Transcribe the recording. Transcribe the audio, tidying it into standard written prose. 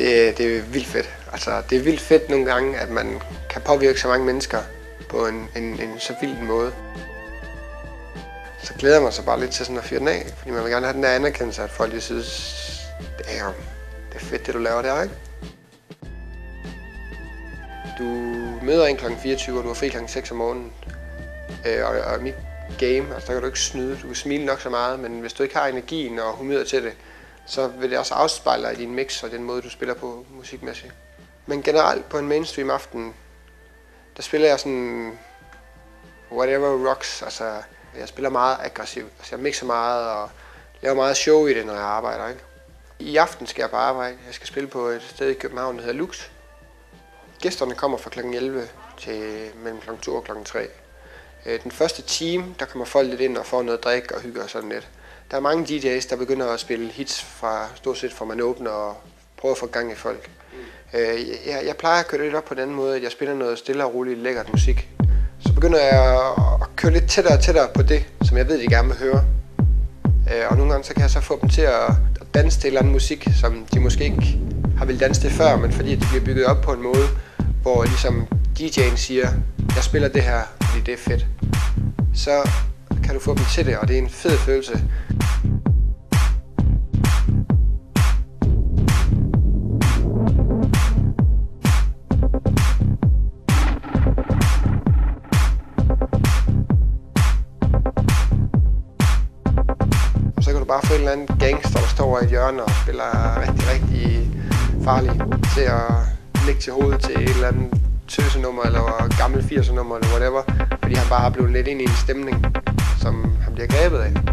Det er vildt fedt. Altså, det er vildt fedt nogle gange, at man kan påvirke så mange mennesker på en så vild måde. Så glæder man sig bare lidt til sådan at fyre den af, fordi man vil gerne have den der anerkendelse, at folk synes, det er fedt det du laver der, ikke? Du møder en kl. 24, og du har fri kl. 6 om morgenen. Og mit game, altså der kan du ikke snyde. Du kan smile nok så meget, men hvis du ikke har energien og humøret til det, så vil det også afspejle dig i din mix og den måde, du spiller på musikmæssigt. Men generelt på en mainstream aften, der spiller jeg sådan whatever rocks. Altså, jeg spiller meget aggressivt. Altså, jeg mixer meget og laver meget show i det, når jeg arbejder, ikke? I aften skal jeg på arbejde. Jeg skal spille på et sted i København, der hedder Lux. Gæsterne kommer fra kl. 11 til mellem kl. 2 og kl. 3. Den første time, der kommer folk lidt ind og får noget drik og hygger og sådan lidt. Der er mange DJ's, der begynder at spille hits fra stort set fra man åbner og prøver at få gang i folk. Jeg plejer at køre lidt op på den måde, at jeg spiller noget stille og roligt, lækkert musik. Så begynder jeg at køre lidt tættere og tættere på det, som jeg ved, de gerne vil høre. Og nogle gange så kan jeg så få dem til at danse til en eller anden musik, som de måske ikke har ville danse til før, men fordi det bliver bygget op på en måde, hvor ligesom DJ'en siger, jeg spiller det her, fordi det er fedt. Så kan du få dem til det, og det er en fed følelse. Så kan du bare få en eller anden gangster, der står over i et hjørne og spiller rigtig farlig til at ligge til hovedet til et eller andet tøsenummer eller gammel 80'er nummer eller whatever, fordi han bare har blevet lidt ind i en stemning, som han bliver grebet af.